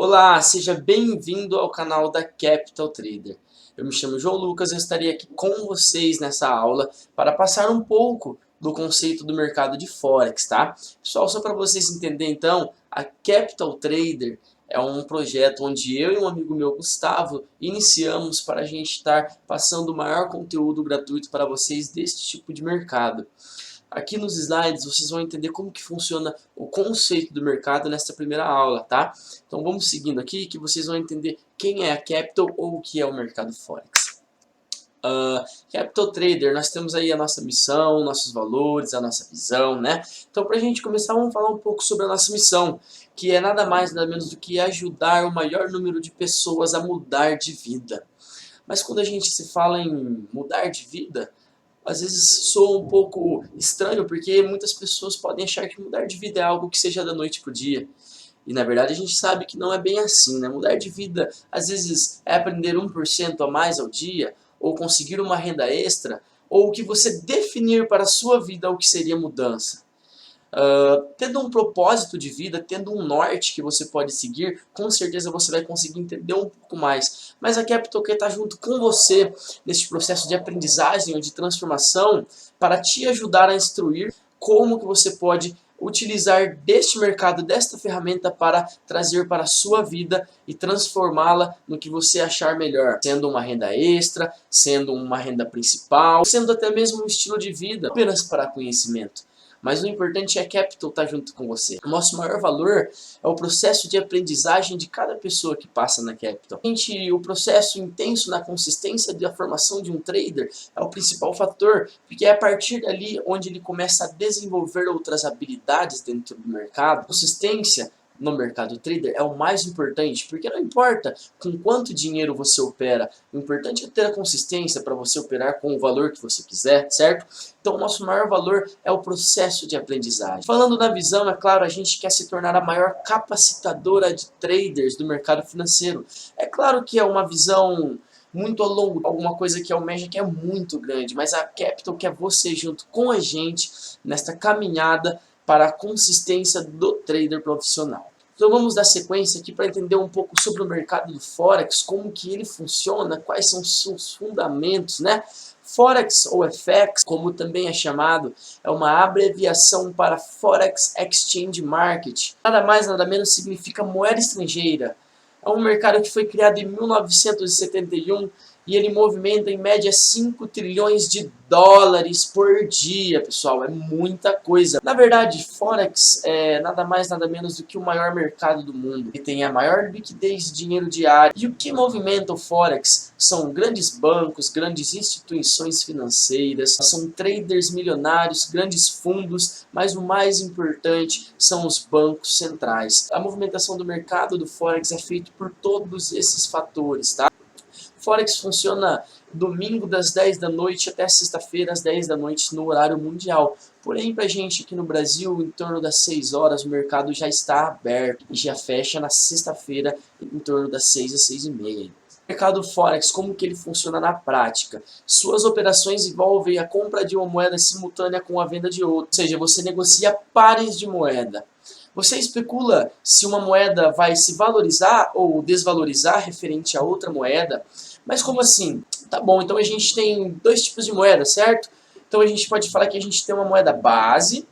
Olá, seja bem-vindo ao canal da Capital Trader. Eu me chamo João Lucas e eu estarei aqui com vocês nessa aula para passar um pouco do conceito do mercado de Forex, tá? Pessoal, só para vocês entenderem então, a Capital Trader é um projeto onde eu e um amigo meu, Gustavo, iniciamos para a gente estar passando o maior conteúdo gratuito para vocês deste tipo de mercado. Aqui nos slides vocês vão entender como que funciona o conceito do mercado nesta primeira aula, tá? Então vamos seguindo aqui que vocês vão entender quem é a Capital ou o que é o mercado Forex. Capital Trader, nós temos aí a nossa missão, nossos valores, a nossa visão, né? Então para a gente começar, vamos falar um pouco sobre a nossa missão, que é nada mais nada menos do que ajudar o maior número de pessoas a mudar de vida. Mas quando a gente se fala em mudar de vida, às vezes soa um pouco estranho, porque muitas pessoas podem achar que mudar de vida é algo que seja da noite para o dia. E na verdade a gente sabe que não é bem assim, né? Mudar de vida às vezes é aprender 1% a mais ao dia, ou conseguir uma renda extra, ou o que você definir para a sua vida o que seria mudança. Tendo um propósito de vida, tendo um norte que você pode seguir, com certeza você vai conseguir entender um pouco mais. Mas a Capital quer estar junto com você neste processo de aprendizagem ou de transformação para te ajudar a instruir como que você pode utilizar deste mercado, desta ferramenta para trazer para a sua vida e transformá-la no que você achar melhor, sendo uma renda extra, sendo uma renda principal, sendo até mesmo um estilo de vida apenas para conhecimento. Mas o importante é a Capital estar junto com você. O nosso maior valor é o processo de aprendizagem de cada pessoa que passa na Capital. O processo intenso na consistência da formação de um trader é o principal fator, porque é a partir dali onde ele começa a desenvolver outras habilidades dentro do mercado. Consistência no mercado trader é o mais importante, porque não importa com quanto dinheiro você opera, o importante é ter a consistência para você operar com o valor que você quiser, certo? Então o nosso maior valor é o processo de aprendizagem. Falando na visão, é claro, a gente quer se tornar a maior capacitadora de traders do mercado financeiro. É claro que é uma visão muito a longo, alguma coisa que almeja que é muito grande, mas a Capital quer você junto com a gente nesta caminhada para a consistência do trader profissional. Então vamos dar sequência aqui para entender um pouco sobre o mercado do Forex, como que ele funciona, quais são os seus fundamentos, né? Forex ou FX, como também é chamado, é uma abreviação para Forex Exchange Market. Nada mais nada menos significa moeda estrangeira. É um mercado que foi criado em 1971 e ele movimenta em média 5 trilhões de dólares por dia, pessoal, é muita coisa. Na verdade, Forex é nada mais nada menos do que o maior mercado do mundo. Ele tem a maior liquidez de dinheiro diário. E o que movimenta o Forex são grandes bancos, grandes instituições financeiras, são traders milionários, grandes fundos, mas o mais importante são os bancos centrais. A movimentação do mercado do Forex é feita por todos esses fatores, tá? Forex funciona domingo das 10 da noite até sexta-feira às 10 da noite no horário mundial. Porém, para a gente aqui no Brasil, em torno das 6 horas, o mercado já está aberto e já fecha na sexta-feira em torno das 6 às 6 e meia. O mercado Forex, como que ele funciona na prática? Suas operações envolvem a compra de uma moeda simultânea com a venda de outra, ou seja, você negocia pares de moeda. Você especula se uma moeda vai se valorizar ou desvalorizar referente a outra moeda. Mas como assim? Tá bom, então a gente tem dois tipos de moeda, certo? Então a gente pode falar que a gente tem uma moeda base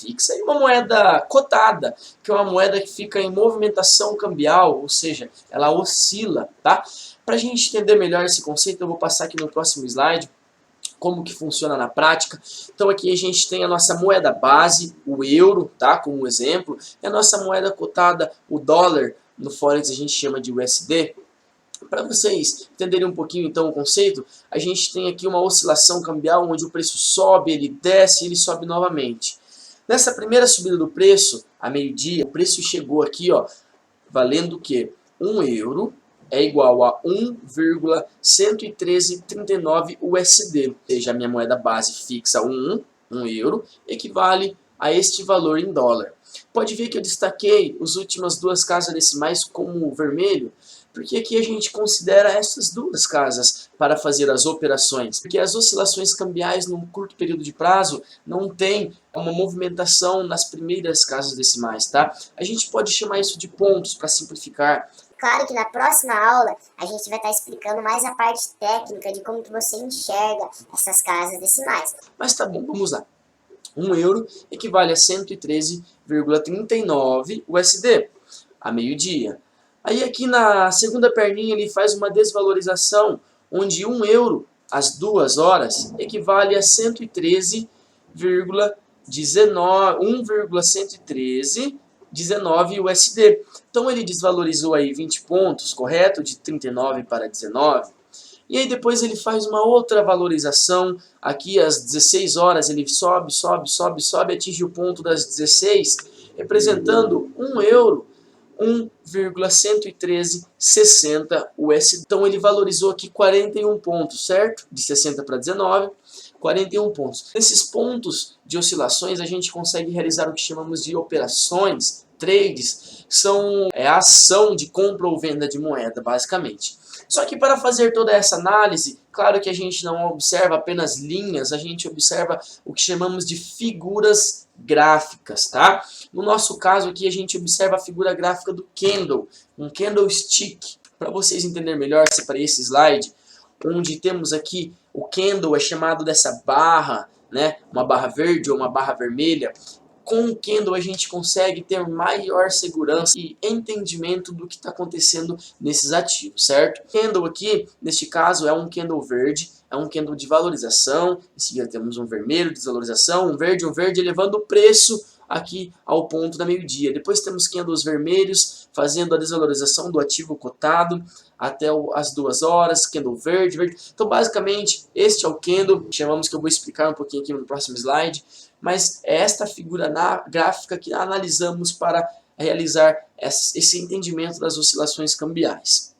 fixa, e uma moeda cotada, que é uma moeda que fica em movimentação cambial, ou seja, ela oscila, tá? Para a gente entender melhor esse conceito, eu vou passar aqui no próximo slide como que funciona na prática. Então aqui a gente tem a nossa moeda base, o euro, tá, como exemplo, e a nossa moeda cotada, o dólar, no Forex a gente chama de USD. Para vocês entenderem um pouquinho então o conceito, a gente tem aqui uma oscilação cambial onde o preço sobe, ele desce e ele sobe novamente. Nessa primeira subida do preço, a meio-dia, o preço chegou aqui, ó, valendo o quê? 1 euro é igual a 1,11339 USD. Ou seja, a minha moeda base fixa 1 euro equivale a este valor em dólar. Pode ver que eu destaquei as últimas duas casas decimais como vermelho, porque aqui a gente considera essas duas casas para fazer as operações. Porque as oscilações cambiais num curto período de prazo não tem uma movimentação nas primeiras casas decimais, tá? A gente pode chamar isso de pontos para simplificar. Claro que na próxima aula a gente vai estar explicando mais a parte técnica de como que você enxerga essas casas decimais. Mas tá bom, vamos lá. 1 euro equivale a 113,39 USD a meio-dia. Aí aqui na segunda perninha ele faz uma desvalorização, onde 1 euro às 2 horas equivale a 1,113,19 USD. Então ele desvalorizou aí 20 pontos, correto? De 39 para 19. E aí depois ele faz uma outra valorização, aqui às 16 horas ele sobe, atinge o ponto das 16, representando 1 euro, 1,11360 USD. Então ele valorizou aqui 41 pontos, certo? De 60 para 19, 41 pontos. Nesses pontos de oscilações a gente consegue realizar o que chamamos de operações, trades, são a ação de compra ou venda de moeda, basicamente. Só que para fazer toda essa análise, claro que a gente não observa apenas linhas, a gente observa o que chamamos de figuras gráficas, tá? No nosso caso aqui a gente observa a figura gráfica do candle, um candlestick. Para vocês entenderem melhor, separei esse slide, onde temos aqui o candle é chamado dessa barra, né? Uma barra verde ou uma barra vermelha. Com o candle a gente consegue ter maior segurança e entendimento do que está acontecendo nesses ativos, certo? O candle aqui, neste caso, é um candle verde, é um candle de valorização. Em seguida temos um vermelho de desvalorização, um verde elevando o preço aqui ao ponto da meio-dia. Depois temos candles vermelhos fazendo a desvalorização do ativo cotado até as 2 horas, candle verde. Então basicamente este é o candle, chamamos, que eu vou explicar um pouquinho aqui no próximo slide, mas é esta figura gráfica que analisamos para realizar esse entendimento das oscilações cambiais.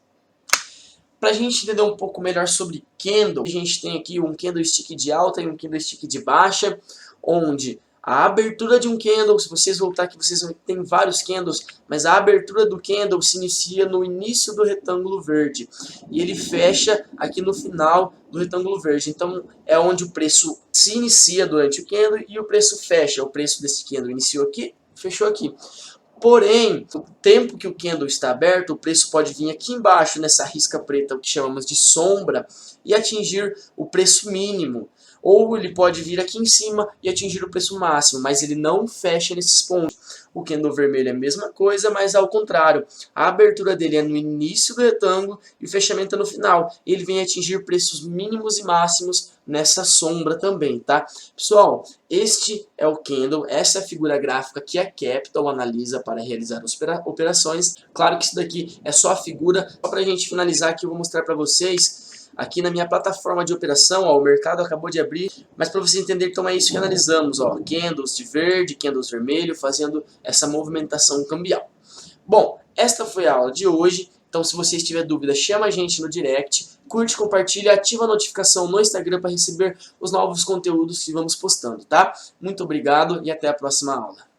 Para a gente entender um pouco melhor sobre candle, a gente tem aqui um candlestick de alta e um candlestick de baixa, onde a abertura de um candle, se vocês voltar aqui, vocês vão ter vários candles, mas a abertura do candle se inicia no início do retângulo verde e ele fecha aqui no final do retângulo verde. Então é onde o preço se inicia durante o candle e o preço fecha. O preço desse candle iniciou aqui, fechou aqui. Porém, o tempo que o candle está aberto, o preço pode vir aqui embaixo, nessa risca preta, o que chamamos de sombra, e atingir o preço mínimo. Ou ele pode vir aqui em cima e atingir o preço máximo, mas ele não fecha nesses pontos. O candle vermelho é a mesma coisa, mas ao contrário. A abertura dele é no início do retângulo e o fechamento é no final. Ele vem atingir preços mínimos e máximos nessa sombra também, tá? Pessoal, este é o candle, essa é a figura gráfica que a Capital analisa para realizar as operações. Claro que isso daqui é só a figura. Só para a gente finalizar aqui, eu vou mostrar para vocês aqui na minha plataforma de operação, ó, o mercado acabou de abrir, mas para você entender, então é isso que analisamos, ó, candles de verde, candles vermelho, fazendo essa movimentação cambial. Bom, esta foi a aula de hoje, então se você tiver dúvida, chama a gente no direct, curte, compartilha, ativa a notificação no Instagram para receber os novos conteúdos que vamos postando, tá? Muito obrigado e até a próxima aula.